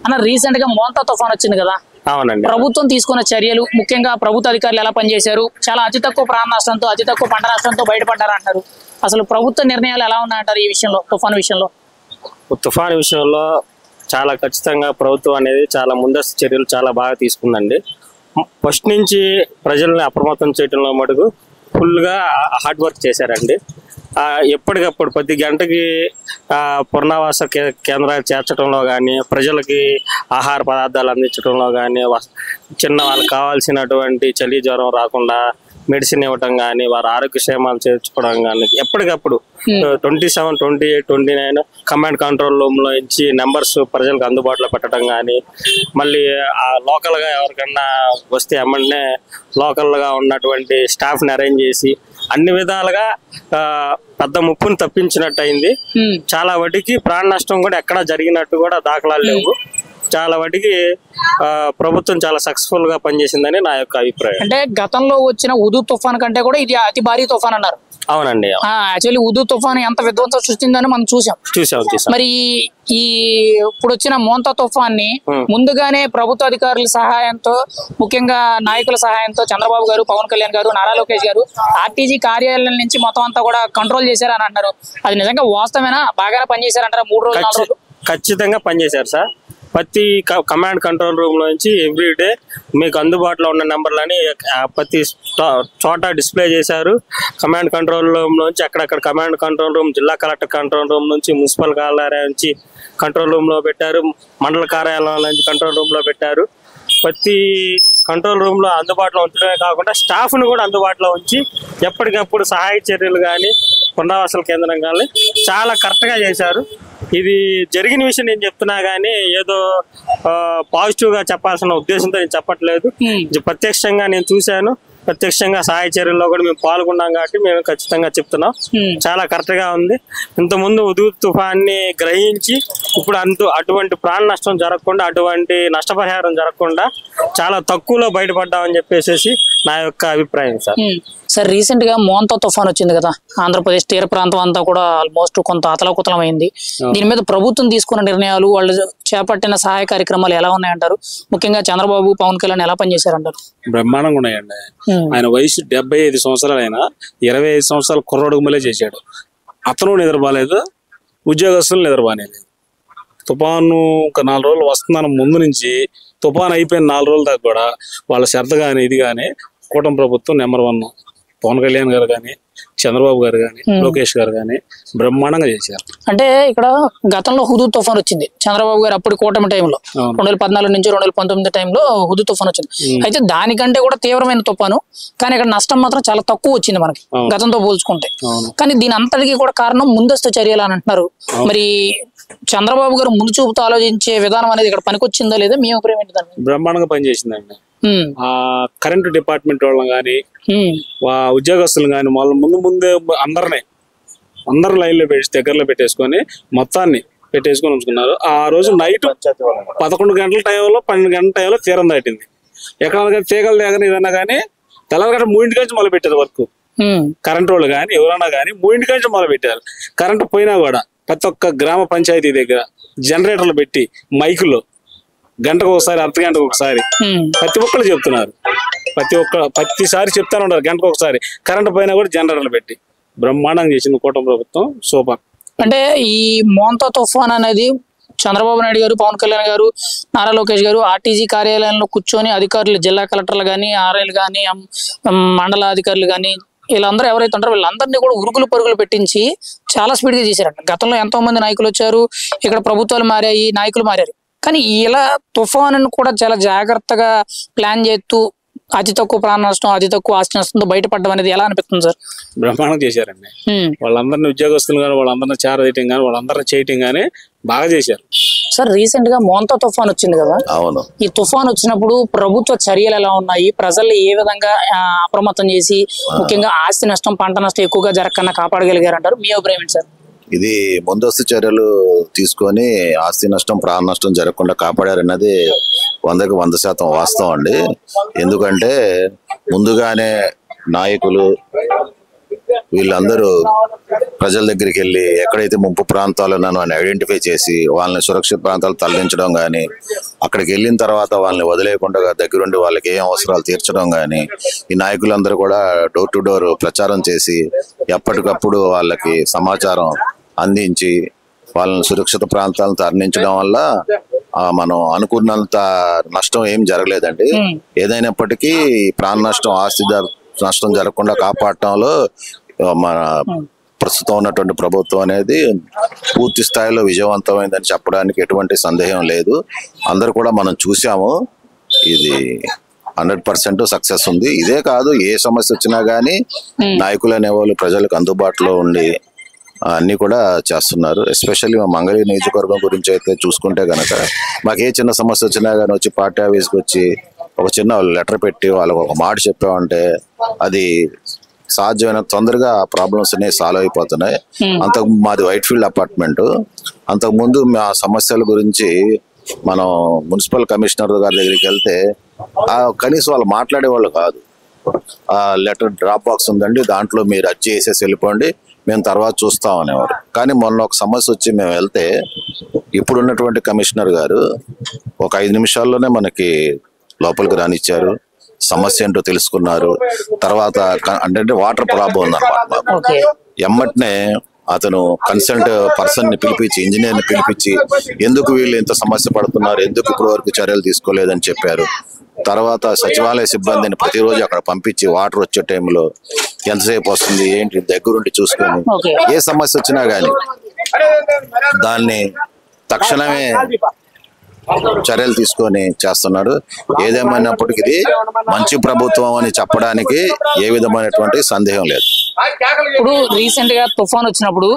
అన్న రీసెంట్ గా మోంతా తుఫాన్ వచ్చింది కదా. అవునండి. ప్రభుత్వం తీసుకున్న చర్యలు, ముఖ్యంగా ప్రభుత్వ అధికారులు ఎలా పనిచేశారు? చాలా అతి తక్కువ ప్రాణ నష్టంతో, అతి తక్కువ పంట నష్టంతో బయటపడ్డారు అంటారు. అసలు ప్రభుత్వ నిర్ణయాలు ఎలా ఉన్నాయంటారు ఈ విషయంలో, తుఫాను విషయంలో? తుఫాను విషయంలో చాలా ఖచ్చితంగా ప్రభుత్వం అనేది చాలా ముందస్తు చర్యలు చాలా బాగా తీసుకుందండి. ఫస్ట్ నుంచి ప్రజల్ని అప్రమత్తం చేయడంలో మటుకు ఫుల్గా హార్డ్ వర్క్ చేశారండి. ఎప్పటికప్పుడు ప్రతి గంటకి పునరావాస కేంద్రాలు చేర్చడంలో కానీ, ప్రజలకి ఆహార పదార్థాలు అందించడంలో కానీ, చిన్న వాళ్ళకి కావాల్సినటువంటి చలి జ్వరం రాకుండా మెడిసిన్ ఇవ్వటం కానీ, వారి ఆరోగ్య క్షేమాలు చేర్చుకోవడం కానీ ఎప్పటికప్పుడు 27, 28, 29 కమాండ్ కంట్రోల్ రూమ్లో నుంచి నెంబర్స్ ప్రజలకు అందుబాటులో పెట్టడం కానీ, మళ్ళీ లోకల్గా ఎవరికన్నా వస్తే ఎమ్మెల్యే లోకల్గా ఉన్నటువంటి స్టాఫ్ని అరేంజ్ చేసి అన్ని విధాలుగా పెద్ద ముప్పును తప్పించినట్టు అయింది. చాలా వాటికి ప్రాణ నష్టం కూడా ఎక్కడా జరిగినట్టు కూడా దాఖలాలు లేవు. చాలా వాటికి ప్రభుత్వం చాలా సక్సెస్ఫుల్ గా పనిచేసిందని నా యొక్క అభిప్రాయం. అంటే గతంలో వచ్చిన ఉదు తుఫాన్ కంటే కూడా ఇది అతి భారీ తుఫాన్ అన్నారు. అవునండి. యాక్చువల్లీ ఉదు తుఫాన్ ఎంత విధ్వంసం సృష్టిందని మనం చూసాం. మరి ఈ ఇప్పుడు వచ్చిన మోంతా తుఫాన్ ని ముందుగానే ప్రభుత్వ అధికారుల సహాయంతో, ముఖ్యంగా నాయకుల సహాయంతో చంద్రబాబు గారు, పవన్ కళ్యాణ్ గారు, నారా లోకేష్ గారు ఆర్టీజీ కార్యాలయం నుంచి మొత్తం అంతా కూడా కంట్రోల్ చేశారని అంటారు. అది నిజంగా వాస్తవేనా? బాగానే పనిచేశారంటారా? 3 రోజులు 4 రోజులు ఖచ్చితంగా పనిచేశారు సార్. ప్రతి కమాండ్ కంట్రోల్ రూమ్ లో నుంచి ఎవ్రీడే మీకు అందుబాటులో ఉన్న నెంబర్లని ప్రతి చోట డిస్ప్లే చేశారు. కమాండ్ కంట్రోల్ రూమ్ నుంచి అక్కడక్కడ కమాండ్ కంట్రోల్ రూమ్, జిల్లా కలెక్టర్ కంట్రోల్ రూమ్ నుంచి, మున్సిపల్ కార్యాలయం నుంచి కంట్రోల్ రూమ్ లో పెట్టారు, మండల కార్యాలయం నుంచి కంట్రోల్ రూమ్ లో పెట్టారు. ప్రతి కంట్రోల్ రూమ్ లో అందుబాటులో ఉంచడమే కాకుండా స్టాఫ్ ను కూడా అందుబాటులో ఉంచి ఎప్పటికప్పుడు సహాయ చర్యలు కానీ, పునరావాసాల కేంద్రం కానీ చాలా కరెక్ట్ గా చేశారు. ఇది జరిగిన విషయం నేను చెప్తున్నా గానీ ఏదో పాజిటివ్ గా చెప్పాల్సిన ఉద్దేశంతో నేను చెప్పట్లేదు. ప్రత్యక్షంగా నేను చూశాను. ప్రత్యక్షంగా సహాయ చర్యల్లో కూడా మేము పాల్గొన్నాం కాబట్టి మేము ఖచ్చితంగా చెప్తున్నాం. చాలా కరెక్ట్ గా ఉంది. ఇంతకుముందు ఉదు తుఫాన్ని గ్రహించి ఇప్పుడు అటువంటి ప్రాణ నష్టం జరగకుండా, అటువంటి నష్టపరిహారం జరగకుండా చాలా తక్కువలో బయటపడ్డామని చెప్పేసి నా యొక్క అభిప్రాయం సార్. సార్ రీసెంట్ గా మోంతా తుఫాన్ వచ్చింది కదా, ఆంధ్రప్రదేశ్ తీర ప్రాంతం అంతా కూడా ఆల్మోస్ట్ కొంత అతలకుతలం అయింది. దీని మీద ప్రభుత్వం తీసుకున్న నిర్ణయాలు, వాళ్ళు చేపట్టిన సహాయ కార్యక్రమాలు ఎలా ఉన్నాయంటారు? ముఖ్యంగా చంద్రబాబు, పవన్ కళ్యాణ్ ఎలా పనిచేశారంటారు? బ్రహ్మాండంగా ఉన్నాయండి. ఆయన వయసు 75 సంవత్సరాలు, అయినా 25 సంవత్సరాల కుర్రోడుకు మళ్ళీ చేశాడు. అతను నిద్రపోలేదు, ఉద్యోగస్తులు నిద్రపోలేదు. తుఫాను ఒక 4 రోజులు వస్తుందని ముందు నుంచి తుఫాను అయిపోయిన 4 రోజుల దాకా కూడా వాళ్ళ శ్రద్ధ కానీ ఇది కానీ కూటమి ప్రభుత్వం నెంబర్ 1. పవన్ కళ్యాణ్ గారు కానీ, చంద్రబాబు గారు కానీ, లోకేష్ గారు కానీ బ్రహ్మాండంగా చేశారు. అంటే ఇక్కడ గతంలో హుదూ తుఫాన్ వచ్చింది చంద్రబాబు గారు అప్పుడు కూటమి టైంలో, 2014 నుంచి 2019 టైంలో హుదూ తుఫాన్ వచ్చింది. అయితే దానికంటే కూడా తీవ్రమైన తుఫాను, కానీ ఇక్కడ నష్టం మాత్రం చాలా తక్కువ వచ్చింది మనకి గతంతో పోల్చుకుంటే. కానీ దీని అంతటికీ కూడా కారణం ముందస్తు చర్యలు అని అంటున్నారు. మరి చంద్రబాబు గారు ముందు చూపుతో ఆలోచించే విధానం అనేది ఇక్కడ పనికొచ్చిందో లేదా మీ అభిప్రాయం ఏంటి? బ్రహ్మాండంగా పనిచేసిందండి. ఆ కరెంటు డిపార్ట్మెంట్ వాళ్ళని కానీ, ఉద్యోగస్తులు కానీ ముందే అందరు లైన్లో దగ్గరలో పెట్టేసుకొని మొత్తాన్ని పెట్టేసుకొని ఉంచుకున్నారు. ఆ రోజు నైట్ 11 గంటల టైంలో 12 గంటల టైంలో తీరం దాటింది. ఎక్కడ తీగలు దగ్గర ఏదన్నా కానీ తెల్లగట్ట 3 నుంచి మొదలు పెట్టారు వర్క్. కరెంట్ వాళ్ళు కానీ ఎవరన్నా కానీ 3 నుంచి మొదలు పెట్టారు. కరెంటు పోయినా కూడా ప్రతి ఒక్క గ్రామ పంచాయతీ దగ్గర జనరేటర్లు పెట్టి మైకుల్లో గంటకు ఒకసారి, అర్ధ గంటకు ఒకసారి ప్రతి ఒక్కరు చెప్తున్నారు. ప్రతిసారి చెప్తానే ఉంటారు. గంటకు ఒకసారి కరెంటు పోయినా కూడా జనరేటర్లు పెట్టి బ్రహ్మాండంగా చేసింది కూటమి ప్రభుత్వం. సూపర్. అంటే ఈ మోంతా తుఫాన్ అనేది చంద్రబాబు నాయుడు గారు, పవన్ కళ్యాణ్ గారు, నారా లోకేష్ గారు ఆర్టీజీ కార్యాలయంలో కూర్చొని అధికారులు, జిల్లా కలెక్టర్లు కానీ, ఆర్ఐలు కానీ, మండల అధికారులు కానీ, వీళ్ళందరూ ఎవరైతే ఉంటారో వీళ్ళందరినీ కూడా ఉరుకులు పరుగులు పెట్టించి చాలా స్పీడ్ గా చేశారంట. గతంలో ఎంతో మంది నాయకులు వచ్చారు, ఇక్కడ ప్రభుత్వాలు మారాయి, నాయకులు మారారు. కానీ ఇలా తుఫాను కూడా చాలా జాగ్రత్తగా ప్లాన్ చేస్తూ అతి తక్కువ ప్రాణ నష్టం, అతి తక్కువ ఆస్తి నష్టంతో బయటపడడం అనేది ఎలా అనిపిస్తుంది సార్? బ్రహ్మాండం చేశారండి. వాళ్ళందరినీ ఉద్యోగస్తులు కానీ, వాళ్ళందరినీ చేరదీయటం కానీ, వాళ్ళందరినీ చేయటం కానీ బాగా చేశారు. సార్ రీసెంట్ గా మోంతా తుఫాన్ వచ్చింది కదా, ఈ తుఫాన్ వచ్చినప్పుడు ప్రభుత్వ చర్యలు ఎలా ఉన్నాయి? ప్రజల్ని ఏ విధంగా అప్రమత్తం చేసి ముఖ్యంగా ఆస్తి నష్టం, పంట నష్టం ఎక్కువగా జరగకుండా కాపాడగలిగారంటారు? మీ అభిప్రాయం ఏంటి సార్? ఇది ముందస్తు చర్యలు తీసుకొని ఆస్తి నష్టం, ప్రాణ నష్టం జరగకుండా కాపాడారన్నది 100కి 100% వాస్తవం అండి. ఎందుకంటే ముందుగానే నాయకులు, వీళ్ళందరూ ప్రజల దగ్గరికి వెళ్ళి ఎక్కడైతే ముంపు ప్రాంతాలు ఉన్నానో అని ఐడెంటిఫై చేసి వాళ్ళని సురక్షిత ప్రాంతాలు తరలించడం కానీ, అక్కడికి వెళ్ళిన తర్వాత వాళ్ళని వదిలేయకుండా దగ్గరుండి వాళ్ళకి ఏం అవసరాలు తీర్చడం కానీ, ఈ నాయకులందరూ కూడా డోర్ టు డోర్ ప్రచారం చేసి ఎప్పటికప్పుడు వాళ్ళకి సమాచారం అందించి వాళ్ళని సురక్షిత ప్రాంతాలను తరలించడం వల్ల మనం అనుకున్నంత నష్టం ఏం జరగలేదండి. ఏదైనప్పటికీ ప్రాణ నష్టం, ఆస్తి నష్టం జరగకుండా కాపాడటంలో మన ప్రస్తుతం ఉన్నటువంటి ప్రభుత్వం అనేది పూర్తి స్థాయిలో విజయవంతమైందని చెప్పడానికి ఎటువంటి సందేహం లేదు. అందరూ కూడా మనం చూసాము, ఇది 100% సక్సెస్ ఉంది. ఇదే కాదు, ఏ సమస్య వచ్చినా గానీ నాయకులు అనేవాళ్ళు ప్రజలకు అందుబాటులో ఉండి అన్ని కూడా చేస్తున్నారు. ఎస్పెషల్లీ మా మంగళగిరి నియోజకవర్గం గురించి అయితే చూసుకుంటే గనక మాకు ఏ చిన్న సమస్య వచ్చినా కానీ వచ్చి పార్టీ ఆఫీస్కి వచ్చి ఒక చిన్న లెటర్ పెట్టి వాళ్ళకు ఒక మాట చెప్పామంటే అది సాధ్యమైన తొందరగా ప్రాబ్లమ్స్ అనేవి సాల్వ్ అయిపోతున్నాయి. మాది వైట్ ఫీల్డ్ అపార్ట్మెంట్. అంతకుముందు మా సమస్యల గురించి మనం మున్సిపల్ కమిషనర్ గారి దగ్గరికి వెళ్తే కనీసం వాళ్ళు మాట్లాడేవాళ్ళు కాదు. ఆ లెటర్ డ్రాప్ బాక్స్ ఉందండి, దాంట్లో మీరు అర్జీ చేసేసి వెళ్ళిపోండి, మేము తర్వాత చూస్తాం అనేవారు. కానీ మొన్న ఒక సమస్య వచ్చి మేము వెళ్తే ఇప్పుడున్నటువంటి కమిషనర్ గారు ఒక 5 నిమిషాల్లోనే మనకి లోపలికి రానిచ్చారు, సమస్య ఏంటో తెలుసుకున్నారు. తర్వాత అంటే వాటర్ ప్రాబ్లం ఉందన్నమాట. ఎమ్మటనే అతను కన్సల్ట్ పర్సన్ ని పిలిపించి, ఇంజనీర్ ని పిలిపించి ఎందుకు వీళ్ళు ఇంత సమస్య పడుతున్నారు, ఎందుకు ఇప్పటి వరకు చర్యలు తీసుకోలేదని చెప్పారు. తర్వాత సచివాలయ సిబ్బందిని ప్రతిరోజు అక్కడ పంపించి వాటర్ వచ్చే టైంలో ఎంతసేపు వస్తుంది ఏంటి దగ్గరుండి చూసుకొని ఏ సమస్య వచ్చినా గానీ దాన్ని తక్షణమే చర్యలు తీసుకొని చేస్తున్నారు. ఏదేమైనప్పటికీ ఇది మంచి ప్రభుత్వం అని చెప్పడానికి ఏ విధమైనటువంటి సందేహం లేదు. ఇప్పుడు రీసెంట్ గా తుఫాన్ వచ్చినప్పుడు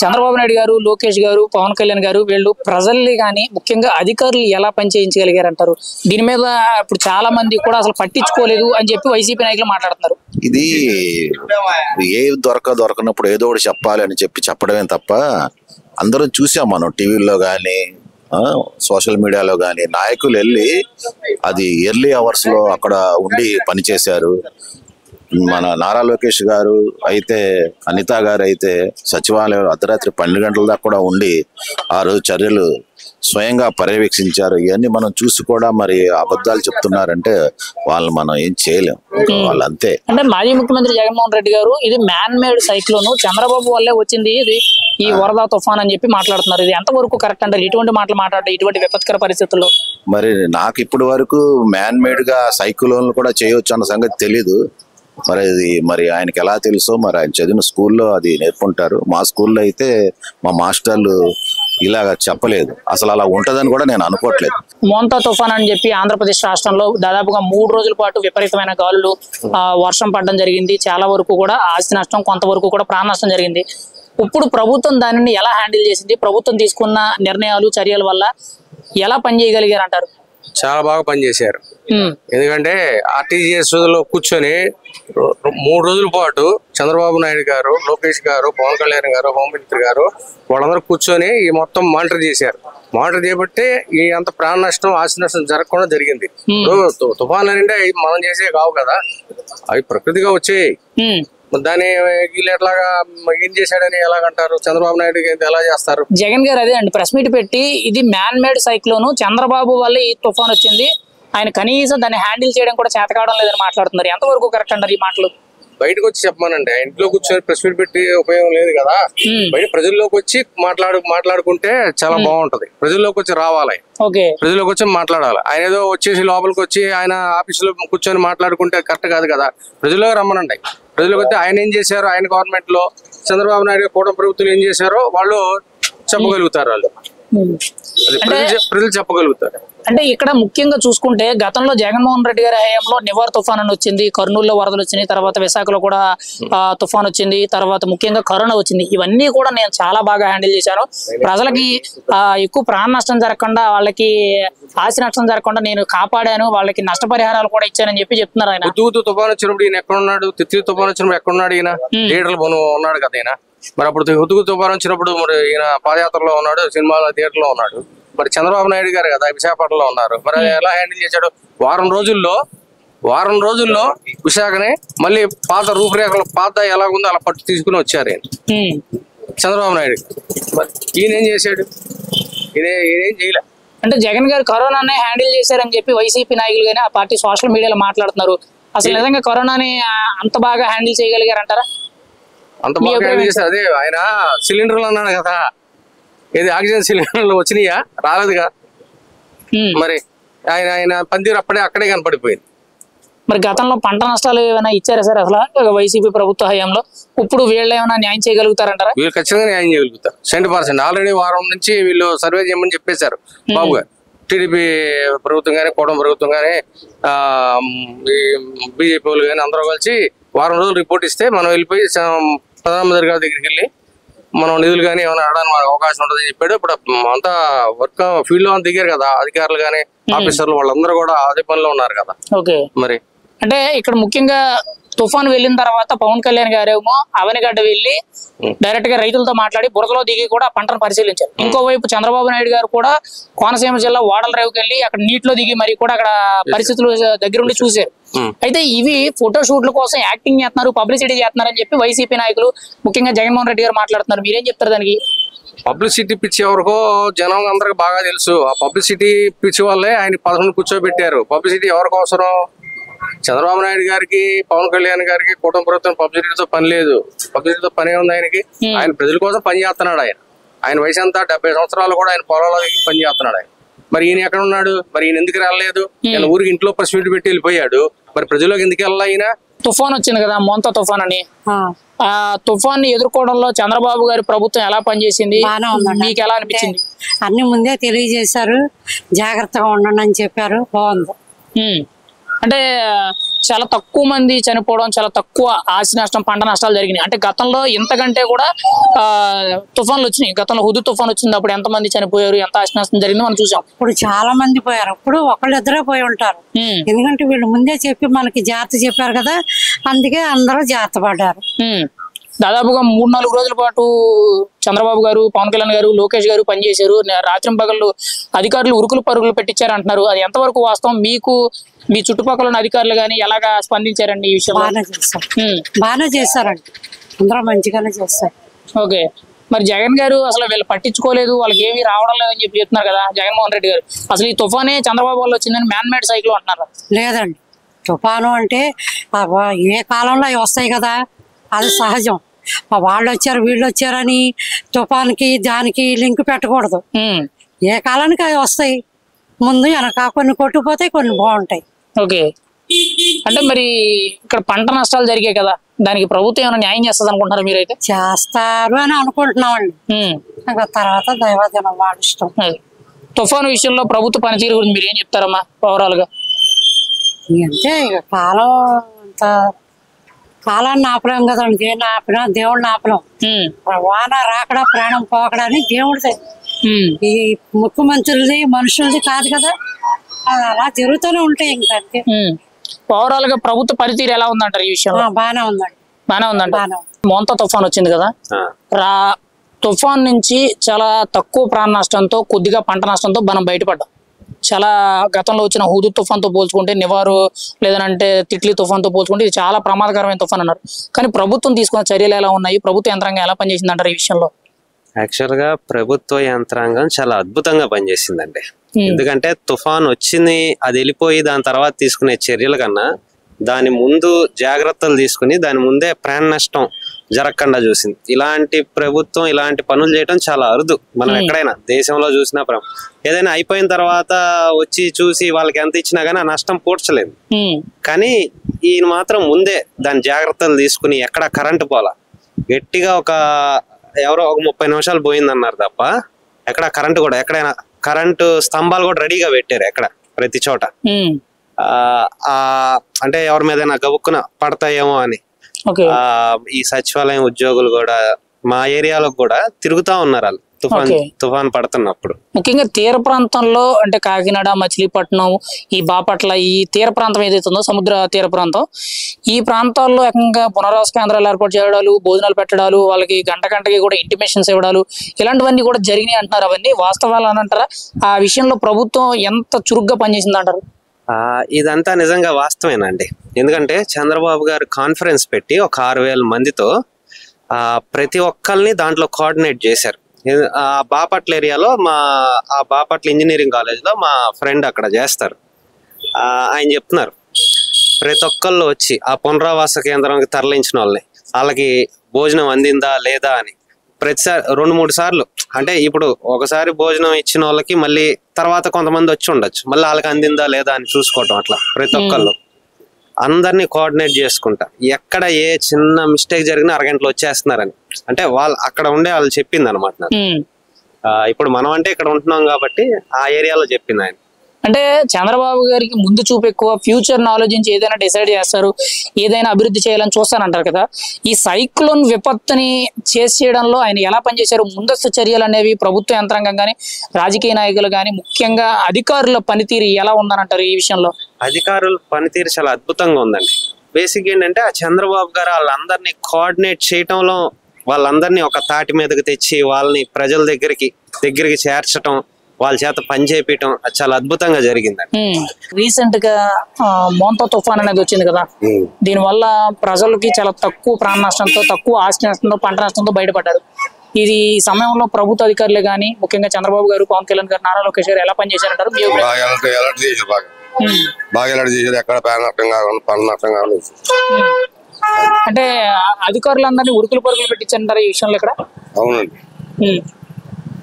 చంద్రబాబు నాయుడు గారు, లోకేష్ గారు, పవన్ కళ్యాణ్ గారు వీళ్ళు ప్రజల్ని కానీ ముఖ్యంగా అధికారులు ఎలా పనిచేయించగలిగారు అంటారు? దీని మీద ఇప్పుడు చాలా మంది కూడా అసలు పట్టించుకోలేదు అని చెప్పి వైసీపీ నాయకులు మాట్లాడుతున్నారు. ఇది ఏ దొరకనప్పుడు ఏదో ఒకటి చెప్పాలి అని చెప్పడమే తప్ప అందరం చూసాం మనం టీవీలో కానీ సోషల్ మీడియాలో కానీ నాయకులు వెళ్ళి అది ఎర్లీ అవర్స్ లో అక్కడ ఉండి పనిచేశారు. మన నారా లోకేష్ గారు అయితే, అనిత గారు అయితే సచివాలయం అర్ధరాత్రి 12 గంటల దాకా కూడా ఉండి ఆ రోజు చర్యలు స్వయంగా పర్యవేక్షించారు. ఇవన్నీ మనం చూసి కూడా మరి అబద్ధాలు చెప్తున్నారంటే వాళ్ళు మనం ఏం చేయలేం, వాళ్ళు అంతే. అంటే మాజీ ముఖ్యమంత్రి జగన్మోహన్ రెడ్డి గారు ఇది మ్యాన్ మేడ్ సైక్లోన్, చంద్రబాబు వల్లే వచ్చింది ఇది ఈ వరద తుఫాన్ అని చెప్పి మాట్లాడుతున్నారు. ఇది ఎంతవరకు కరెక్ట్ అంటారు? ఇటువంటి మాటలు మాట్లాడటం ఇటువంటి విపత్కర పరిస్థితుల్లో? మరి నాకు ఇప్పటి వరకు మ్యాన్ మేడ్ గా సైక్లోన్లు కూడా చేయొచ్చు అన్న సంగతి తెలీదు. మరి ఆయనకి ఎలా తెలుసో, మరి ఆయన చదివిన స్కూల్లో అది నేర్పుంటారు. మా స్కూల్లో అయితే మా మాస్టర్లు ఇలాగా చెప్పలేదు, అసలు అలా ఉంటదని కూడా నేను అనుకోవట్లేదు. మోంతా తుఫాన్ అని చెప్పి ఆంధ్రప్రదేశ్ రాష్ట్రంలో దాదాపుగా 3 రోజుల పాటు విపరీతమైన గాలులు, వర్షం పడడం జరిగింది. చాలా వరకు కూడా ఆస్తి నష్టం, కొంతవరకు కూడా ప్రాణ నష్టం జరిగింది. ఇప్పుడు ప్రభుత్వం దానిని ఎలా హ్యాండిల్ చేసింది? ప్రభుత్వం తీసుకున్న నిర్ణయాలు, చర్యల వల్ల ఎలా పనిచేయగలిగారు అంటారు? చాలా బాగా పనిచేశారు. ఎందుకంటే ఆర్టీజీఎస్ లో కూర్చొని 3 రోజుల పాటు చంద్రబాబు నాయుడు గారు, లోకేష్ గారు, పవన్ కళ్యాణ్ గారు, హోంమంత్రి గారు వాళ్ళందరూ కూర్చొని ఈ మొత్తం మానిటర్ చేశారు. మానిటర్ చేయబట్టి ఈ అంత ప్రాణ నష్టం, ఆస్తి నష్టం జరగకుండా జరిగింది. తుఫాన్లు అంటే మనం చేసే కావు కదా, అవి ప్రకృతిగా వచ్చాయి. దాన్ని వీళ్ళు ఎట్లాగా ఏం చేశాడని ఎలాగంటారు? చంద్రబాబు నాయుడు ఎలా చేస్తారు? జగన్ గారు అదే అండి ప్రెస్ మీట్ పెట్టి ఇది మ్యాన్ మేడ్ సైక్లోన్, చంద్రబాబు వల్ల ఈ తుఫాన్ వచ్చింది, ఆయన కనీసం దాన్ని హ్యాండిల్ చేయడం కూడా చేత కావడం లేదని మాట్లాడుతున్నారు. ఎంతవరకు కరెక్ట్ అంటారు ఈ మాటలు? బయటకు వచ్చి చెప్పమానండి, ఇంట్లో కూర్చొని ప్రెస్ మీట్ పెట్టి ఉపయోగం లేదు కదా. బయట ప్రజల్లోకి వచ్చి మాట్లాడుకుంటే చాలా బాగుంటది. ప్రజల్లోకి వచ్చి రావాలి, ప్రజల్లోకి వచ్చి మాట్లాడాలి. ఆయన ఏదో వచ్చేసి లోపలికి వచ్చి ఆయన ఆఫీసులో కూర్చొని మాట్లాడుకుంటే కరెక్ట్ కాదు కదా. ప్రజల్లోకి రమ్మనండి. ప్రజలకు వస్తే ఆయన ఏం చేశారు, ఆయన గవర్నమెంట్ లో చంద్రబాబు నాయుడు కూటమి ప్రభుత్వం ఏం చేశారో వాళ్ళు చెప్పగలుగుతారు. వాళ్ళు ప్రజలు చెప్పగలుగుతారు. అంటే ఇక్కడ ముఖ్యంగా చూసుకుంటే గతంలో జగన్మోహన్ రెడ్డి గారి హయాంలో నివార్ తుఫాన్ అని వచ్చింది, కర్నూలులో వరదలు వచ్చినాయి, తర్వాత విశాఖలో కూడా తుఫాన్ వచ్చింది, తర్వాత ముఖ్యంగా కరోనా వచ్చింది. ఇవన్నీ కూడా నేను చాలా బాగా హ్యాండిల్ చేశాను. ప్రజలకి ఎక్కువ ప్రాణ నష్టం జరగకుండా, వాళ్ళకి ఆస్తి నష్టం జరగకుండా నేను కాపాడాను, వాళ్ళకి నష్టపరిహారాలు కూడా ఇచ్చానని చెప్పి చెప్తున్నారు ఆయన. తుఫాన్ వచ్చినప్పుడు ఈయన ఎక్కడున్నాడు? తిత్లీ తుఫాన్ వచ్చినప్పుడు ఎక్కడున్నాడు? ఈయన థియేటర్లు ఉన్నాడు కదా ఈయన. మరి అప్పుడు హుతుకు తుఫాన్ వచ్చినప్పుడు మరి ఈయన పాదయాత్రలో ఉన్నాడు, సినిమాల థియేటర్ లో ఉన్నాడు. మరి చంద్రబాబు నాయుడు గారు కదా విశాఖపట్నంలో ఉన్నారు. మరి ఎలా హ్యాండిల్ చేశాడు? వారం రోజుల్లో వారం రోజుల్లో విశాఖని మళ్ళీ పాత రూపురేఖలు పాత ఎలా ఉందో అలా పట్టు తీసుకుని వచ్చారు ఆయన చంద్రబాబు నాయుడు. మరి ఈయన ఏం చేశాడు? ఈయనేం చేయలే. అంటే జగన్ గారు కరోనానే హ్యాండిల్ చేశారని చెప్పి వైసీపీ నాయకులు కానీ ఆ పార్టీ సోషల్ మీడియాలో మాట్లాడుతున్నారు. అసలు నిజంగా కరోనాని అంత బాగా హ్యాండిల్ చేయగలిగారంటారా? అంత బాగా హ్యాండిల్ చేశారు. అదే ఆయన సిలిండర్లు అన్నాడు కదా, ఏది ఆక్సిజన్ సిలిండర్లు వచ్చినాయా? రాలేదుగా. మరి ఆయన పనితీరు అక్కడే కనపడిపోయింది. మరి గతంలో పంట నష్టాలు ఏమైనా ఇచ్చారా సార్ అసలు వైసీపీ ప్రభుత్వ హయాంలో? ఇప్పుడు వీళ్ళు ఏమైనా న్యాయం చేయగలుగుతారంటారా? వీళ్ళు ఖచ్చితంగా న్యాయం చేయగలుగుతారు 100%. ఆల్రెడీ వారం నుంచి వీళ్ళు సర్వే చేయమని చెప్పేశారు బాబు గారు. టీడీపీ ప్రభుత్వం కానీ కూటమి ప్రభుత్వం కానీ బీజేపీ వాళ్ళు కానీ అందరూ కలిసి వారం రోజులు రిపోర్ట్ ఇస్తే మనం వెళ్ళిపోయి ప్రధానమంత్రి గారి దగ్గరికి వెళ్ళి మనం నిధులు కానీ ఏమైనా అడడానికి అవకాశం ఉంటుందని చెప్పాడు. ఇప్పుడు అంతా వర్క్ ఫీల్డ్ లో అంతా దిగారు కదా అధికారులు కానీ ఆఫీసర్లు, వాళ్ళందరూ కూడా అదే పనిలో ఉన్నారు కదా. ఓకే. మరి అంటే ఇక్కడ ముఖ్యంగా తుఫాన్ వెళ్ళిన తర్వాత పవన్ కళ్యాణ్ గారేమో అవనిగడ్డ వెళ్ళి డైరెక్ట్ గా రైతులతో మాట్లాడి బురదలో దిగి కూడా పంటను పరిశీలించారు. ఇంకోవైపు చంద్రబాబు నాయుడు గారు కూడా కోనసీమ జిల్లా ఓడల రేవుకి వెళ్ళి అక్కడ నీటిలో దిగి మరి కూడా అక్కడ పరిస్థితులు దగ్గరుండి చూశారు. అయితే ఇవి ఫోటో షూట్ల కోసం యాక్టింగ్ చేస్తున్నారు, పబ్లిసిటీ చేస్తున్నారు అని చెప్పి వైసీపీ నాయకులు ముఖ్యంగా జగన్మోహన్ రెడ్డి గారు మాట్లాడుతున్నారు. మీరేం చెప్తారు దానికి? పబ్లిసిటీ పిచ్చి ఎవరికో జనం అందరికి బాగా తెలుసు. ఆ పబ్లిసిటీ పిచ్చి వల్లే ఆయన 11 కూర్చోబెట్టారు. పబ్లిసిటీ ఎవరికి అవసరం? చంద్రబాబు నాయుడు గారికి, పవన్ కళ్యాణ్ గారికి కుటుంబ ప్రభుత్వం పబ్లిసిటీతో పని లేదు. పబ్లిసిటీతో పని ఉంది ఆయనకి. ఆయన ప్రజల కోసం పని చేస్తున్నాడు. ఆయన వయసు అంతా 70 సంవత్సరాలు కూడా ఆయన పొలంలో పని చేస్తున్నాడు ఆయన. మరి ఈయన ఎక్కడ ఉన్నాడు? మరి ఈయన ఎందుకు రాలేదు? ఈయన ఊరికి ఇంట్లో ప్రెస్ మీట్ పెట్టి వెళ్ళిపోయాడు. మరి ప్రజల్లోకి ఎందుకు వెళ్ళాలి ఈయన? తుఫాన్ వచ్చింది కదా, మోంతా తుఫాన్ అని. ఆ తుఫాన్ ని ఎదుర్కోవడంలో చంద్రబాబు గారి ప్రభుత్వం ఎలా పనిచేసింది, మీకు ఎలా అనిపించింది? అన్ని ముందే తెలియజేశారు, జాగ్రత్తగా ఉండండి అని చెప్పారు. బాగుంది. అంటే చాలా తక్కువ మంది చనిపోవడం, చాలా తక్కువ ఆస్తి నష్టం, పంట నష్టాలు జరిగినాయి. అంటే గతంలో ఇంతకంటే కూడా తుఫాన్లు వచ్చినాయి. గతంలో హుదూ తుఫాన్ వచ్చింది, అప్పుడు ఎంత మంది చనిపోయారు, ఎంత ఆస్తి నష్టం జరిగింది మనం చూసాం. ఇప్పుడు చాలా మంది పోయారు. ఇప్పుడు ఒకళ్ళిద్దరే పోయి ఉంటారు. ఎందుకంటే వీళ్ళు ముందే చెప్పి మనకి జాగ్రత్త చెప్పారు కదా, అందుకే అందరూ జాగ్రత్త పడ్డారు. దాదాపుగా 3-4 రోజుల పాటు చంద్రబాబు గారు, పవన్ కళ్యాణ్ గారు, లోకేష్ గారు పనిచేశారు. రాత్రి పగళ్ళు అధికారులు ఉరుకులు పరుగులు పెట్టించారు అంటున్నారు. అది ఎంతవరకు వాస్తవం? మీకు మీ చుట్టుపక్కల ఉన్న అధికారులు కానీ ఎలాగా స్పందించారండి ఈ విషయం? బాగానే చేశారండి, అందరూ మంచిగానే చేస్తారు. ఓకే. మరి జగన్ గారు అసలు వీళ్ళు పట్టించుకోలేదు, వాళ్ళకి ఏమీ రావడం లేదని చెప్పి చెప్తున్నారు కదా జగన్మోహన్ రెడ్డి గారు. అసలు ఈ తుఫానే చంద్రబాబు వల్ల వచ్చిందని మ్యాన్ మేడ్ సైకిల్ అంటున్నారు. లేదండి, తుఫాను అంటే ఏ కాలంలో అవి వస్తాయి కదా, అది సహజం. వాళ్ళు వచ్చారు వీళ్ళు వచ్చారని తుఫాన్కి దానికి లింక్ పెట్టకూడదు. ఏ కాలానికి అవి వస్తాయి, ముందు వెనక కొన్ని కొట్టుకుపోతాయి, కొన్ని బాగుంటాయి. ఓకే. అంటే మరి ఇక్కడ పంట నష్టాలు జరిగాయి కదా, దానికి ప్రభుత్వం ఏమైనా న్యాయం చేస్తుంది అనుకుంటున్నారు మీరైతే? చేస్తారు అని అనుకుంటున్నామండి. ఇంకా తర్వాత దైవజనం వాళ్ళ ఇష్టం. తుఫాను విషయంలో ప్రభుత్వ పనితీరు గురించి మీరు ఏం చెప్తారమ్మా ఓవరాల్ గా? అంటే ఇక కాలం అంత కాలాన్ని ఆపలేం కదండి, దేన్ని ఆపినా దేవుడిని ఆపలేం. వాన రాకడా ప్రాణం పోకడని దేవుడిదే, ఈ ముఖ్యమంత్రులది మనుషులది కాదు కదా, అలా జరుగుతూనే ఉంటాయి. ఇంకా అంతే. ఓవరాల్ గా ప్రభుత్వ పనితీరు ఎలా ఉందంటారు ఈ విషయంలో? బాగానే ఉందండి. బాగానే ఉందంట. మోంతా తుఫాన్ వచ్చింది కదా, తుఫాన్ నుంచి చాలా తక్కువ ప్రాణ నష్టంతో, కొద్దిగా పంట నష్టంతో మనం బయటపడ్డాం. చాలా గతంలో వచ్చిన హుదూ తుఫాన్తో పోల్చుకుంటే, నివారు లేదంటే తిట్లీ తుఫాన్తో పోల్చుకుంటే ఇది చాలా ప్రమాదకరమైన తుఫాన్ అన్నారు. కానీ ప్రభుత్వం తీసుకున్న చర్యలు ఎలా ఉన్నాయి, ప్రభుత్వ యంత్రాంగం ఎలా పనిచేసింది అంటారు ఈ విషయంలో? యాక్చువల్ గా ప్రభుత్వ యంత్రాంగం చాలా అద్భుతంగా పనిచేసిందండి. ఎందుకంటే తుఫాన్ వచ్చింది, అది వెళ్ళిపోయి దాని తర్వాత తీసుకునే చర్యల కన్నా దాని ముందు జాగ్రత్తలు తీసుకుని దాని ముందే ప్రాణ నష్టం జరగకుండా చూసింది. ఇలాంటి ప్రభుత్వం ఇలాంటి పనులు చేయడం చాలా అరుదు. మనం ఎక్కడైనా దేశంలో చూసినా ఏదైనా అయిపోయిన తర్వాత వచ్చి చూసి వాళ్ళకి ఎంత ఇచ్చినా గానీ ఆ నష్టం పూడ్చలేదు. కానీ ఈయన మాత్రం ముందే దాని జాగ్రత్తలు తీసుకుని ఎక్కడ కరెంటు పోలా, గట్టిగా ఎవరో 30 నిమిషాలు పోయిందన్నారు తప్ప ఎక్కడ కరెంటు కూడా, ఎక్కడైనా కరెంటు స్తంభాలు కూడా రెడీగా పెట్టారు ఎక్కడ ప్రతి చోట. అంటే ఎవరి మీద గబుక్కున పడతాయేమో అని ఈ సచివాలయం ఉద్యోగులు కూడా మా ఏరియాలో కూడా తిరుగుతా ఉన్నారు వాళ్ళు తుఫాన్ పడుతున్నప్పుడు. ముఖ్యంగా తీర ప్రాంతంలో అంటే కాకినాడ, మచిలీపట్నం, ఈ బాపట్ల, ఈ తీర ప్రాంతం ఏదైతుందో సముద్ర తీర ప్రాంతం, ఈ ప్రాంతాల్లో ఏకంగా పునరావాస కేంద్రాలు ఏర్పాటు చేయడాలు, భోజనాలు పెట్టడాలు, వాళ్ళకి గంటకి కూడా ఇంటిమేషన్స్ ఇవ్వడాలు, ఇలాంటివన్నీ కూడా జరిగినాయి అంటున్నారు. అవన్నీ వాస్తవాలు అని అంటారా? ఆ విషయంలో ప్రభుత్వం ఎంత చురుగ్గా పనిచేసింది అంటారు? ఇదంతా నిజంగా వాస్తవేనండి. ఎందుకంటే చంద్రబాబు గారు కాన్ఫరెన్స్ పెట్టి ఒక 6,000 మందితో ప్రతి ఒక్కరిని దాంట్లో కోఆర్డినేట్ చేశారు. బాపట్ల ఏరియాలో ఆ బాపట్ల ఇంజనీరింగ్ కాలేజ్లో మా ఫ్రెండ్ అక్కడ చేస్తారు. ఆయన చెప్తున్నారు, ప్రతి ఒక్కళ్ళు వచ్చి ఆ పునరావాస కేంద్రానికి తరలించిన వాళ్ళకి భోజనం అందిందా లేదా అని ప్రతిసారి 2-3 సార్లు, అంటే ఇప్పుడు ఒకసారి భోజనం ఇచ్చిన వాళ్ళకి మళ్ళీ తర్వాత కొంతమంది వచ్చి ఉండొచ్చు, మళ్ళీ వాళ్ళకి అందిందా లేదా అని చూసుకోవటం. అట్లా ప్రతి ఒక్కళ్ళు అందరినీ కోఆర్డినేట్ చేసుకుంటా ఎక్కడ ఏ చిన్న మిస్టేక్ జరిగినా అరగంటలో వచ్చేస్తున్నారని, అంటే అక్కడ ఉండే వాళ్ళు చెప్పింది అనమాట నాకు. ఇప్పుడు మనం అంటే ఇక్కడ ఉంటున్నాం కాబట్టి ఆ ఏరియాలో చెప్పింది ఆయన. అంటే చంద్రబాబు గారికి ముందు చూపు ఎక్కువ, ఫ్యూచర్ ఆలోచించి ఏదైనా డిసైడ్ చేస్తారు, ఏదైనా అభివృద్ధి చేయాలని చూస్తానంటారు కదా. ఈ సైక్లోన్ విపత్తుని చేయడంలో ఆయన ఎలా పనిచేశారు? ముందస్తు చర్యలు అనేవి ప్రభుత్వ యంత్రాంగం కానీ రాజకీయ నాయకులు కానీ ముఖ్యంగా అధికారుల పనితీరు ఎలా ఉందని అంటారు ఈ విషయంలో? అధికారుల పనితీరు చాలా అద్భుతంగా ఉందండి. బేసిక్ ఏంటంటే ఆ చంద్రబాబు గారు వాళ్ళందరినీ కోఆర్డినేట్ చేయటంలో, వాళ్ళందరినీ ఒక తాటి మీదకి తెచ్చి వాళ్ళని ప్రజల దగ్గరికి చేర్చడం, వాళ్ళ చేత పని చేపించడం చాలా అద్భుతంగా జరిగిందండి. రీసెంట్ గా మోంతా తుఫాన్ అనేది వచ్చింది కదా, దీని వల్ల ప్రజలకి చాలా తక్కువ ప్రాణ నష్టంతో, తక్కువ ఆస్తి నష్టంతో, పంట నష్టంతో బయటపడ్డారు. ఇది సమయంలో ప్రభుత్వ అధికారులు కానీ ముఖ్యంగా చంద్రబాబు గారు, పవన్ కళ్యాణ్ గారు, నారా లోకేష్ గారు ఎలా పనిచేశారంటారు? అంటే అధికారులందరినీ ఉరుకులు పరుగులు పెట్టించారంటారు ఈ విషయంలో ఇక్కడ? అవునండి,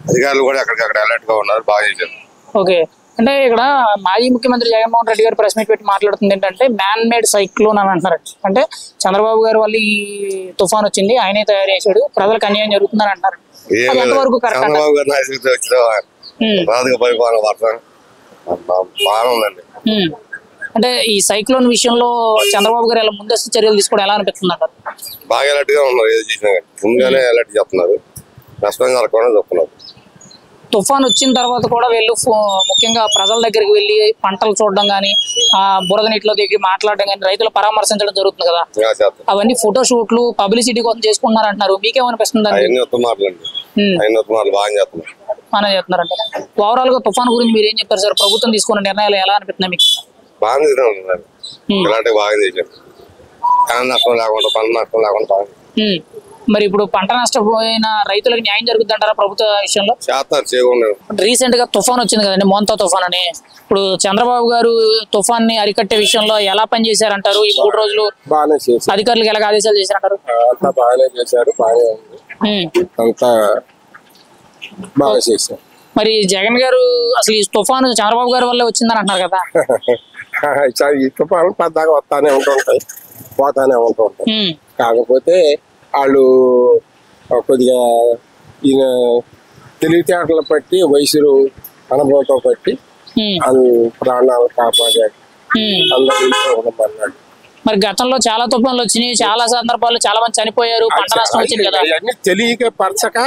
అధికారులు కూడా ఎక్కడికక్కడ అలర్ట్ గా ఉన్నారు, బాగా చేశారు. ఓకే, అంటే ఇక్కడ మాజీ ముఖ్యమంత్రి జగన్మోహన్ రెడ్డి గారు ప్రెస్ మీట్ పెట్టి మాట్లాడుతుంది ఏంటంటే మ్యాన్ మేడ్ సైక్లోన్ అని అంటున్నారు. అంటే చంద్రబాబు గారు వల్ల ఈ తుఫాన్ వచ్చింది, ఆయనే తయారు చేశాడు, ప్రజలకు అన్యాయం జరుగుతుందని అంటారు. ఎంతవరకు కరెక్ట్? అంటే ఈ సైక్లోన్ విషయంలో చంద్రబాబు గారు ఎలా ముందస్తు చర్యలు తీసుకోవడం ఎలా అనిపిస్తుంది అంటారు? బాగా అలర్ట్ గా ఉన్నారు, ఏది చేసినా ముందుగానే అలర్ట్ చేస్తున్నారు, నష్టం కలగకుండా చెప్తున్నారు. తుఫాన్ వచ్చిన తర్వాత కూడా వీళ్ళు ముఖ్యంగా ప్రజల దగ్గరికి వెళ్ళి పంటలు చూడడం కానీ, ఆ బురద నీటిలో దగ్గర మాట్లాడడం కానీ, రైతులు పరామర్శించడం జరుగుతుంది కదా, అవన్నీ ఫోటో షూట్లు పబ్లిసిటీ కోసం చేసుకుంటున్నారు అంటున్నారు. మీకేమనిపిస్తుంది? బాగా చేస్తున్నారంట. ఓవరాల్ గా తుఫాన్ గురించి మీరు ఏం చెప్తారు సార్? ప్రభుత్వం తీసుకున్న నిర్ణయాలు ఎలా అనిపిస్తున్నాయి మీకు? మరి ఇప్పుడు పంట నష్టపోయిన రైతులకు న్యాయం జరుగుతుంది అంటారా ప్రభుత్వ విషయంలో? రీసెంట్ గా తుఫాన్ వచ్చింది కదండి, మోంతా తుఫాన్ అని. ఇప్పుడు చంద్రబాబు గారు తుఫాన్ ని అరికట్టే విషయంలో ఎలా పనిచేశారంటారు? ఈ 3 రోజులు అధికారులకు ఎలా ఆదేశాలు చేశారంటారు? మరి జగన్ గారు అసలు ఈ తుఫాను చంద్రబాబు గారి వల్ల వచ్చిందని అంటున్నారు కదా. ఈ తుఫాను పెద్దగా వస్తానే ఉంటుంటాయి, పోతానే ఉంటుంటాయి. కాకపోతే వాళ్ళు కొద్దిగా ఈయన తెలివితేటలు బట్టి, వయసులు అనుభవంతో బట్టి ప్రాణాలు కాపాడాడు, అందరూ అన్నాడు. మరి గతంలో చాలా తుఫాన్లు వచ్చినాయి, చాలా సందర్భాల్లో చాలా మంది చనిపోయారు, పంట నష్టం వచ్చింది కదా. అన్ని తెలియక పరచక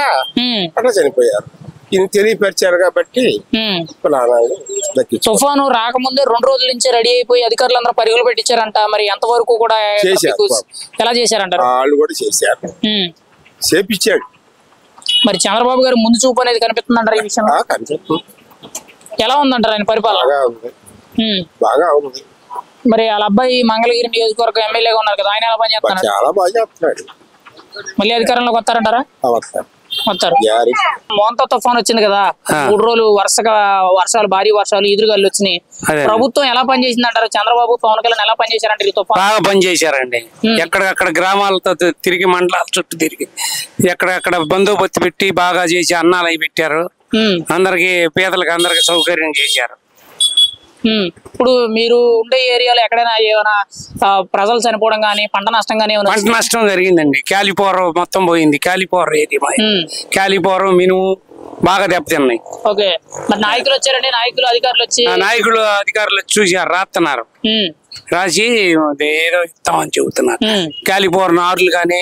అట్లా చనిపోయారు. ఈయన తెలియపరిచారు కాబట్టి ప్రాణాలు దక్కించారు. తుఫాను రాకముందే 2 రోజుల నుంచి రెడీ అయిపోయి అధికారులు అందరూ పరుగులు పెట్టించారంట. మరి ఎంతవరకు కూడా ఎలా చేశారంటారు? వాళ్ళు కూడా చేశారు, చేపించాడు. మరి చంద్రబాబు గారు ముందు చూపు అనేది కనిపిస్తుంది అంటారు ఈ విషయంలో? ఎలా ఉందంటారు ఆయన పరిపాలన? బాగా ఉంది. మరి వాళ్ళ అబ్బాయి మంగళగిరి నియోజకవర్గం ఎమ్మెల్యేగా ఉన్నారు కదా, ఆయన ఎలా పని చేస్తున్నారు? చాలా బాగా చేస్తున్నాడు. మళ్ళీ అధికారంలోకి వస్తారంటారా? వస్తారు. మోంతా తుఫాన్ వచ్చింది కదా, 3 రోజులు వరుసగా వర్షాలు, భారీ వర్షాలు, ఎదురుగాలు వచ్చినాయి. ప్రభుత్వం ఎలా పనిచేసింది అంటారు? చంద్రబాబు, పవన్ కళ్యాణ్ ఎలా పనిచేశారంటే ఈ తుఫాన్? బాగా పనిచేశారండి. ఎక్కడెక్కడ గ్రామాలతో తిరిగి, మండలాల చుట్టూ తిరిగి ఎక్కడెక్కడ బందోబస్తు పెట్టి బాగా చేసి అన్నాలు అవి పెట్టారు. అందరికి పేదలకు అందరికి సౌకర్యం చేశారు. ఇప్పుడు మీరు ఉండే ఏరియాలో ఎక్కడైనా ఏమైనా ప్రజలు చనిపోవడం కానీ, పంట నష్టం కానీ? పంట నష్టం జరిగిందండి. క్యాలిపోర్ మొత్తం పోయింది. క్యాలిపోర్ ఏరియా, క్యాలిపోర్ మినుము బాగా దెబ్బతిన్నాయి. ఓకే, మరి నాయకులు వచ్చారండి, అధికారులు వచ్చి చూసారు, రాస్తున్నారు, రాసి ఏదో ఇస్తామని చెబుతున్నారు. క్యాలిపోర్ నారులు కానీ,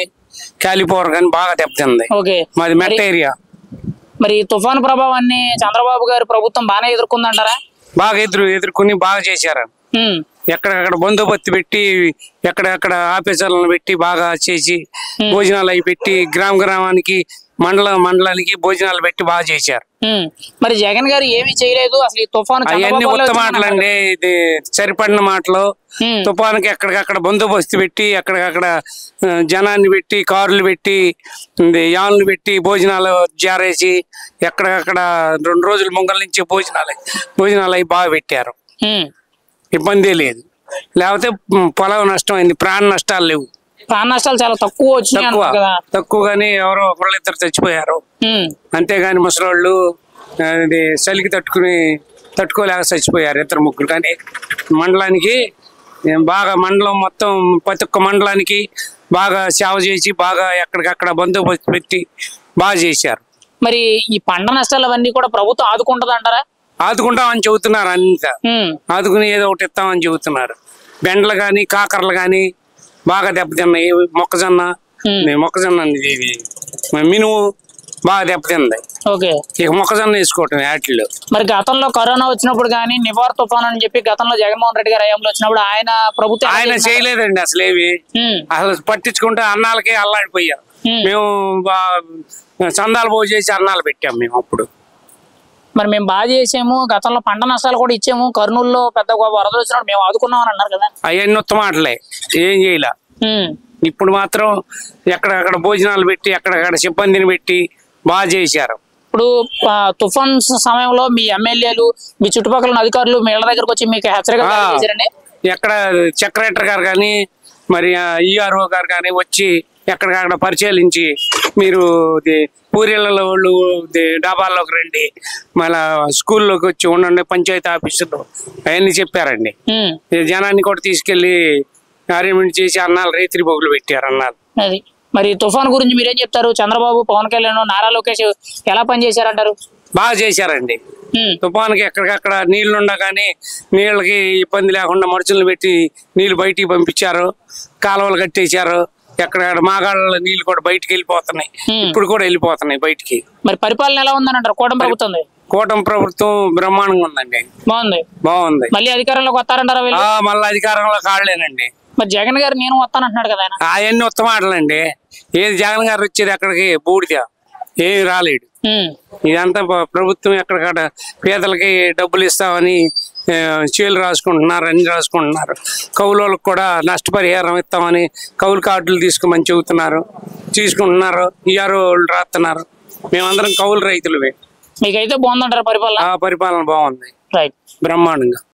క్యాలిపోర్ కానీ బాగా దెబ్బతింది. మాది మెట్ట ఏరియా. మరి తుఫాను ప్రభావాన్ని చంద్రబాబు గారు ప్రభుత్వం బాగానే ఎదుర్కొందంటారా? బాగా ఎదుర్కొని బాగా చేశారు. ఎక్కడెక్కడ బందోబస్తు పెట్టి, ఎక్కడెక్కడ ఆఫీసర్లను పెట్టి బాగా చేసి, భోజనాలు అవి పెట్టి, గ్రామానికి మండలానికి భోజనాలు పెట్టి బాగా చేశారు. మరి జగన్ గారు ఏమి చేయలేదు అసలు ఈ తుఫాను అవన్నీ ఉత్త మాటలండి, ఇది సరిపడిన మాటలు. తుఫానుకి ఎక్కడికక్కడ బందోబస్తు పెట్టి ఎక్కడికక్కడ జనాన్ని పెట్టి కార్లు పెట్టి యాన్లు పెట్టి భోజనాలు జారేసి ఎక్కడికక్కడ 2 రోజుల ముంగల నుంచి భోజనాలు అవి బాగా పెట్టారు. ఇబ్బంది లేదు. లేకపోతే పొలం నష్టం అయింది, ప్రాణ నష్టాలు లేవు. ప్రాణ నష్టాలు చాలా తక్కువ వచ్చినాయి. తక్కువగానే ఎవరో ఒకళ్ళిద్దరు చచ్చిపోయారు. అంతేగాని ముసలోళ్ళు చలికి తట్టుకోలేక చచ్చిపోయారు 2-3. కానీ మండలానికి బాగా మండలం మొత్తం ప్రతి ఒక్క మండలానికి బాగా సేవ చేసి బాగా ఎక్కడికక్కడ బందోబస్తు పెట్టి బాగా చేశారు. మరి ఈ పంట నష్టాలు అవన్నీ కూడా ప్రభుత్వం ఆదుకుంటది అంటారా? ఆదుకుంటామని చెబుతున్నారు. అంతా ఆదుకుని ఏదో ఒకటి ఇస్తామని చెబుతున్నారు. బెండలు గాని కాకరలు గాని బాగా దెబ్బతిన్నాయి. మొక్కజొన్న ఇది మినుము బాగా దెబ్బతింది. ఇక మొక్కజొన్న వేసుకోవటం వాటిల్లో. మరి గతంలో కరోనా వచ్చినప్పుడు కానీ నివార్ తుఫాన్ అని చెప్పి గతంలో జగన్మోహన్ రెడ్డి గారు హయాంలో వచ్చినప్పుడు ఆయన చేయలేదండి అసలు ఏవి. అసలు పట్టించుకుంటే అన్నాలకే అల్లాడిపోయాం మేము. చందాలు పోగు చేసి అన్నాలు పెట్టాం మేము అప్పుడు. మరి మేము బాగా చేసాము, గతంలో పంట నష్టాలు కూడా ఇచ్చాము, కర్నూలులో పెద్ద వరదలు వచ్చినప్పుడు మేము ఆదుకున్నాం అని అన్నారు కదా. అవన్నీ ఉత్తమాటలే, ఏం చేయలే. ఇప్పుడు మాత్రం ఎక్కడక్కడ భోజనాలు పెట్టి ఎక్కడక్కడ సిబ్బందిని పెట్టి బాగా చేశారు. ఇప్పుడు తుఫాన్ సమయంలో మీ ఎమ్మెల్యేలు మీ చుట్టుపక్కల ఉన్న అధికారులు మీ ఇళ్ల దగ్గరకు వచ్చి మీకు హెచ్చరిక చేశారండి? ఎక్కడ సెక్రటరీ గారు కానీ మరి ఈఆర్ఓ గారు కానీ వచ్చి ఎక్కడికక్కడ పరిశీలించి మీరు పూరిళ్ళ వాళ్ళు డాబాల్లోకి రండి, మళ్ళా స్కూల్లోకి వచ్చి ఉండండి, పంచాయతీ ఆఫీసులో అవన్నీ చెప్పారండి. జనాన్ని కూడా తీసుకెళ్లి అరేంజ్మెంట్ చేసి అన్నాలు రైతులు బొగ్గులు పెట్టారు అన్నాలు. అది మరి తుఫాన్ గురించి మీరేం చెప్తారు? చంద్రబాబు, పవన్ కళ్యాణ్, నారా లోకేష్ ఎలా పనిచేశారంటారు? బాగా చేశారండి. తుఫాన్కి ఎక్కడికక్కడ నీళ్లుండా కానీ నీళ్ళకి ఇబ్బంది లేకుండా మనుషులను పెట్టి నీళ్లు బయటికి పంపించారు, కాలువలు కట్టేశారు. ఎక్కడెక్కడ మాగాళ్ళ నీళ్లు కూడా బయటికి వెళ్ళిపోతున్నాయి, ఇప్పుడు కూడా వెళ్ళిపోతున్నాయి బయటికి. మరి పరిపాలన ఎలా ఉందని అంటారు? కూటమి ప్రభుత్వం కూటమి ప్రభుత్వం బ్రహ్మాండంగా ఉందండి. బాగుంది. మళ్ళీ అధికారంలోకి వస్తారంటారా? మళ్ళీ అధికారంలో కాడలేనండి. మరి జగన్ గారు నేను వస్తానంటున్నాడు కదా. అవన్నీ ఉత్తమాటలండి. ఏది జగన్ గారు వచ్చేది ఎక్కడికి బూడిద, ఏమి రాలేడు. ఇదంతా ప్రభుత్వం ఎక్కడికక్కడ పేదలకి డబ్బులు ఇస్తామని చేలు రాసుకుంటున్నారు, అన్ని రాసుకుంటున్నారు. కౌలులకు కూడా నష్టపరిహారం ఇస్తామని కౌలు కార్డులు తీసుకోమని చెబుతున్నారు, తీసుకుంటున్నారు. ఈఆర్ఓ వాళ్ళు రాస్తున్నారు. మేమందరం కౌలు రైతులమే. మీకైతే బాగుందంటారా పరిపాలన? పరిపాలన బాగుంది, బ్రహ్మాండంగా.